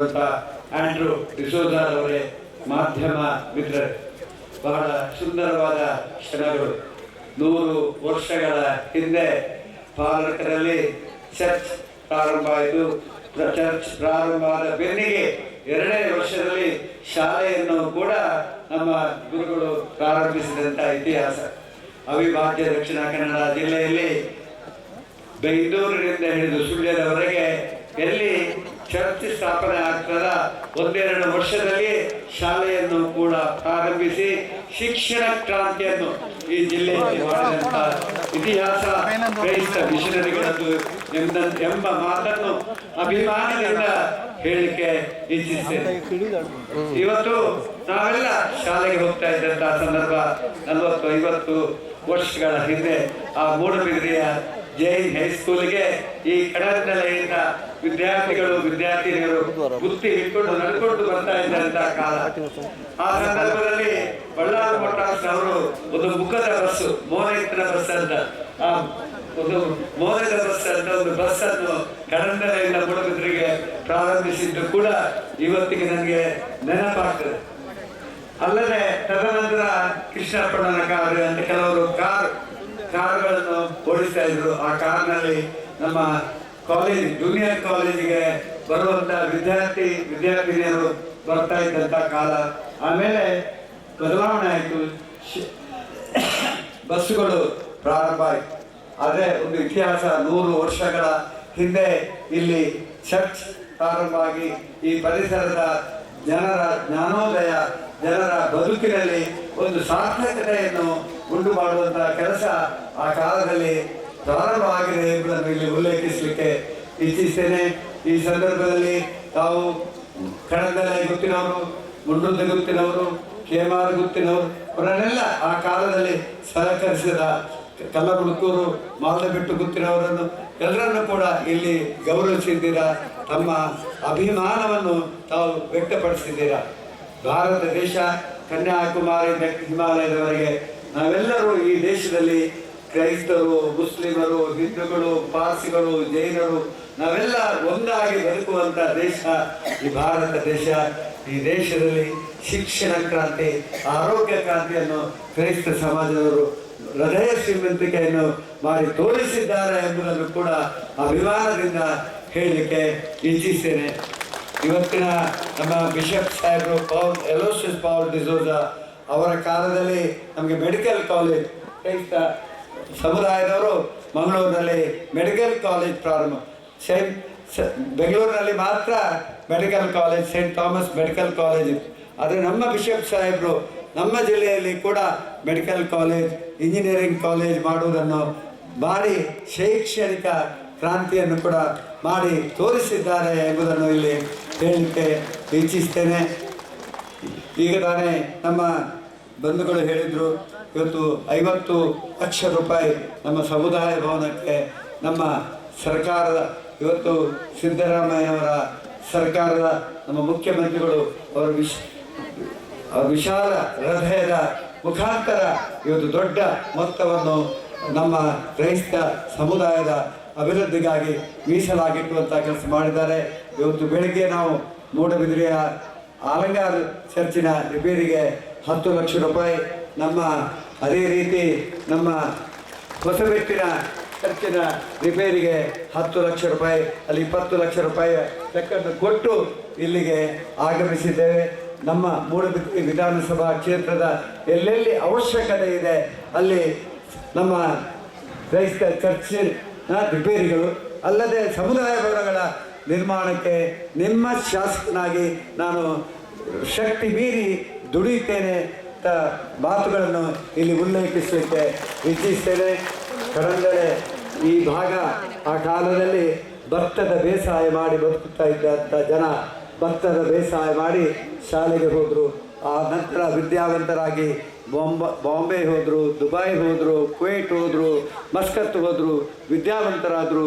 Andrew D'Souza ಅವರೇ, ಮಾಧ್ಯಮ ಮಿತ್ರರೇ, ಬಹಳ ಸುಂದರವಾದ ಕ್ಷಣಗಳು. 100 ವರ್ಷಗಳ ಹಿಂದೆ ಪಾಲಕರಲ್ಲಿ ಚರ್ಚ್ ಪ್ರಾರಂಭ ಆಯಿತು. ಚರ್ಚ್ ಪ್ರಾರಂಭ ಆದ ಬೆನ್ನಿಗೆ 2ನೇ ವರ್ಷದಲ್ಲಿ ಶಾಲೆಯನ್ನು ಕೂಡ ನಮ್ಮ ಗುರುಗಳು ಪ್ರಾರಂಭಿಸಿದಂಥ ಇತಿಹಾಸ. ಅವಿಭಾಜ್ಯ ದಕ್ಷಿಣ ಕನ್ನಡ ಜಿಲ್ಲೆಯಲ್ಲಿ ಬೆಂಗಳೂರಿನಿಂದ ಹಿಡಿದು ಸುಳ್ಯದವರೆಗೆ ಎಲ್ಲಿ ಚರ್ಚ್ ಸ್ಥಾಪನೆ ಆಗ್ತದ 1-2 ವರ್ಷದಲ್ಲಿ ಶಾಲೆಯನ್ನು ಕೂಡ ಪ್ರಾರಂಭಿಸಿ ಶಿಕ್ಷಣ ಕ್ರಾಂತಿಯನ್ನು ಈ ಜಿಲ್ಲೆಯಲ್ಲಿ ಮಾಡಿದಂಥ ಇತಿಹಾಸ ಕ್ರೈಸ್ತ ಮಿಷನರಿಗಳದ್ದು ಎಂಬ ಮಾತನ್ನು ಅಭಿಮಾನದಿಂದ ಹೇಳಲಿಕ್ಕೆ ಇಚ್ಛಿಸ್ತೇನೆ. ಇವತ್ತು ನಾವೆಲ್ಲ ಶಾಲೆಗೆ ಹೋಗ್ತಾ ಇದ್ದಂತಹ ಸಂದರ್ಭ 40-50 ವರ್ಷಗಳ ಹಿಂದೆ ಆ ಮೂಡಬಿದ್ರೆಯ ಜೈನ್ ಹೈಸ್ಕೂಲ್ಗೆ ಈ ಕಡಲನೆಲೆಯಿಂದ ವಿದ್ಯಾರ್ಥಿಗಳು ವಿದ್ಯಾರ್ಥಿನಿಯರು ಬುತ್ತಿ ಹಿಡ್ಕೊಂಡು ನಡ್ಕೊಂಡು ಬರ್ತಾ ಇದ್ದಂತಹ ಕಾಲ. ಆ ಸಂದರ್ಭದಲ್ಲಿ ಬಳ್ಳಾರಿ ಮೋಟಾರ್ಸ್ ಅವರು ಒಂದು ಮುಖದ ಬಸ್, ಮೋನೆತ್ತಿನ ಬಸ್ ಅಂತ, ಆ ಒಂದು ಮೋನೆದ ಬಸ್ ಅಂತ ಒಂದು ಬಸ್ ಅನ್ನು ಕಡಲನೆಲೆಯಿಂದ ಮೂಡಬಿದ್ರೆಗೆ ಪ್ರಾರಂಭಿಸಿದ್ದು ಕೂಡ ಇವತ್ತಿಗೆ ನನಗೆ ನೆನಪಾಗ್ತದೆ. ಅಲ್ಲದೆ ತದನಂತರ ಕೃಷ್ಣಪ್ಪಣ್ಣನ ಕಾರು ಅಂತ ಕೆಲವರು ಕಾರುಗಳನ್ನು ಓಡಿಸ್ತಾ ಇದ್ರು. ಆ ಕಾರ್ನಲ್ಲಿ ನಮ್ಮ ಕಾಲೇಜ್, ಜೂನಿಯರ್ ಕಾಲೇಜಿಗೆ ಬರುವಂತ ವಿದ್ಯಾರ್ಥಿನಿಯರು ಬರ್ತಾ ಇದ್ದಂತ ಕಾಲ. ಆಮೇಲೆ ಬದಲಾವಣೆ ಆಯಿತು, ಬಸ್ಸುಗಳು ಪ್ರಾರಂಭ ಆಯಿತು. ಆದರೆ ಒಂದು ಇತಿಹಾಸ, 100 ವರ್ಷಗಳ ಹಿಂದೆ ಇಲ್ಲಿ ಚರ್ಚ್ ಪ್ರಾರಂಭ ಆಗಿ ಈ ಪರಿಸರದ ಜನರ ಜ್ಞಾನೋದಯ, ಜನರ ಬದುಕಿನಲ್ಲಿ ಒಂದು ಸಾರ್ಥಕತೆಯನ್ನು ಉಂಟು ಮಾಡುವಂತಹ ಕೆಲಸ ಆ ಕಾಲದಲ್ಲಿ ಪ್ರಾರಂಭವಾಗಿದೆ ಎಂಬುದನ್ನು ಇಲ್ಲಿ ಉಲ್ಲೇಖಿಸಲಿಕ್ಕೆ ಇಚ್ಛಿಸ್ತೇನೆ. ಈ ಸಂದರ್ಭದಲ್ಲಿ ತಾವು ಕಡಲನೆಲೆ ಗೊತ್ತಿನವರು, ಮುಂಡುದ್ದ ಗೊತ್ತಿನವರು, ಕೇಮಾರ್ ಗೊತ್ತಿನವರು, ಅವರನ್ನೆಲ್ಲ ಆ ಕಾಲದಲ್ಲಿ ಸಹಕರಿಸಿದ ಕಲ್ಲಬುಡುಕೂರು, ಮಾಲದಬಿಟ್ಟು ಗೊತ್ತಿನವರನ್ನು ಎಲ್ಲರನ್ನು ಕೂಡ ಇಲ್ಲಿ ಗೌರವಿಸಿದ್ದೀರಾ. ತಮ್ಮ ಅಭಿಮಾನವನ್ನು ತಾವು ವ್ಯಕ್ತಪಡಿಸಿದ್ದೀರಾ. ಭಾರತ ದೇಶ ಕನ್ಯಾಕುಮಾರಿಯಿಂದ ಹಿಮಾಲಯದವರೆಗೆ ನಾವೆಲ್ಲರೂ ಈ ದೇಶದಲ್ಲಿ ಕ್ರೈಸ್ತರು, ಮುಸ್ಲಿಮರು, ಹಿಂದೂಗಳು, ಪಾರ್ಸಿಗಳು, ಜೈನರು ನಾವೆಲ್ಲ ಒಂದಾಗಿ ಬದುಕುವಂಥ ದೇಶ ಈ ಭಾರತ ದೇಶ. ಈ ದೇಶದಲ್ಲಿ ಶಿಕ್ಷಣ ಕ್ರಾಂತಿ, ಆರೋಗ್ಯ ಕ್ರಾಂತಿಯನ್ನು ಕ್ರೈಸ್ತ ಸಮಾಜದವರು ಹೃದಯ ಶ್ರೀಮಂತಿಕೆಯನ್ನು ಮಾಡಿ ತೋರಿಸಿದ್ದಾರೆ ಎಂಬುದನ್ನು ಕೂಡ ಅಭಿಮಾನದಿಂದ ಹೇಳಲಿಕ್ಕೆ ಇಚ್ಛಿಸ್ತೇನೆ. ಇವತ್ತಿನ ನಮ್ಮ ಬಿಷಪ್ ಸಾಹೇಬರು ಎಲೋಸಿಯಸ್ ಪೌಲ್ ಡಿಸೋಜಾ ಅವರ ಕಾಲದಲ್ಲಿ ನಮಗೆ ಮೆಡಿಕಲ್ ಕಾಲೇಜ್, ಕ್ರೈಸ್ತ ಸಮುದಾಯದವರು ಮಂಗಳೂರಿನಲ್ಲಿ ಮೆಡಿಕಲ್ ಕಾಲೇಜ್ ಪ್ರಾರಂಭ, ಬೆಂಗಳೂರಿನಲ್ಲಿ ಮಾತ್ರ medical college, Saint Thomas medical college ಇತ್ತು. ಆದರೆ ನಮ್ಮ ಬಿಷಪ್ ಸಾಹೇಬರು ನಮ್ಮ ಜಿಲ್ಲೆಯಲ್ಲಿ ಕೂಡ ಮೆಡಿಕಲ್ ಕಾಲೇಜ್, ಇಂಜಿನಿಯರಿಂಗ್ ಕಾಲೇಜ್ ಮಾಡುವುದನ್ನು ಮಾಡಿ ಶೈಕ್ಷಣಿಕ ಕ್ರಾಂತಿಯನ್ನು ಕೂಡ ಮಾಡಿ ತೋರಿಸಿದ್ದಾರೆ ಎಂಬುದನ್ನು ಇಲ್ಲಿ ಹೇಳಲಿಕ್ಕೆ ಇಚ್ಛಿಸ್ತೇನೆ. ಈಗ ತಾನೇ ನಮ್ಮ ಬಂಧುಗಳು ಹೇಳಿದರು, ಇವತ್ತು 50 ಲಕ್ಷ ರೂಪಾಯಿ ನಮ್ಮ ಸಮುದಾಯ ಭವನಕ್ಕೆ ನಮ್ಮ ಸರ್ಕಾರದ, ಇವತ್ತು ಸಿದ್ದರಾಮಯ್ಯವರ ಸರ್ಕಾರದ ನಮ್ಮ ಮುಖ್ಯಮಂತ್ರಿಗಳು ಅವರ ವಿಶಾಲ ಹೃದಯದ ಮುಖಾಂತರ ಇವತ್ತು ದೊಡ್ಡ ಮೊತ್ತವನ್ನು ನಮ್ಮ ಕ್ರೈಸ್ತ ಸಮುದಾಯದ ಅಭಿವೃದ್ಧಿಗಾಗಿ ಮೀಸಲಾಗಿಟ್ಟುವಂಥ ಕೆಲಸ ಮಾಡಿದ್ದಾರೆ. ಇವತ್ತು ಬೆಳಿಗ್ಗೆ ನಾವು ಮೂಡಬಿದ್ರೆಯ ಆಲಂಗಾರ್ ಚರ್ಚಿನ ರಿಪೇರಿಗೆ 10 ಲಕ್ಷ ರೂಪಾಯಿ, ನಮ್ಮ ಅದೇ ರೀತಿ ನಮ್ಮ ಹೊಸಬೆಟ್ಟಿನ ಚರ್ಚಿನ ರಿಪೇರಿಗೆ 10 ಲಕ್ಷ ರೂಪಾಯಿ, ಅಲ್ಲಿ 20 ಲಕ್ಷ ರೂಪಾಯಿ ಲೆಕ್ಕನ್ನು ಕೊಟ್ಟು ಇಲ್ಲಿಗೆ ಆಗಮಿಸಿದ್ದೇವೆ. ನಮ್ಮ ಮೂಡಬಿದ್ರೆ ವಿಧಾನಸಭಾ ಕ್ಷೇತ್ರದ ಎಲ್ಲೆಲ್ಲಿ ಅವಶ್ಯಕತೆ ಇದೆ ಅಲ್ಲಿ ನಮ್ಮ ಕ್ರೈಸ್ತ ಚರ್ಚಿನ ರಿಪೇರಿಗಳು, ಅಲ್ಲದೆ ಸಮುದಾಯ ಭವನಗಳ ನಿರ್ಮಾಣಕ್ಕೆ ನಿಮ್ಮ ಶಾಸಕನಾಗಿ ನಾನು ಶಕ್ತಿ ಮೀರಿ ದುಡಿಯುತ್ತೇನೆ ಅಂತ ಮಾತುಗಳನ್ನು ಇಲ್ಲಿ ಉಲ್ಲೇಖಿಸಲಿಕ್ಕೆ ಇಚ್ಛಿಸ್ತೇನೆ. ಕಡಂದಳೆ ಈ ಭಾಗ ಆ ಕಾಲದಲ್ಲಿ ಭತ್ತದ ಬೇಸಾಯ ಮಾಡಿ ಬದುಕುತ್ತಾ ಇದ್ದಂಥ ಜನ ಭತ್ತದ ಬೇಸಾಯ ಮಾಡಿ ಶಾಲೆಗೆ ಹೋದರು. ಆ ನಂತರ ವಿದ್ಯಾವಂತರಾಗಿ ಬಾಂಬೆ ಹೋದರು, ದುಬೈ ಹೋದರು, ಕುವೈಟ್ ಹೋದರು, ಮಸ್ಕತ್ ಹೋದರು, ವಿದ್ಯಾವಂತರಾದರು.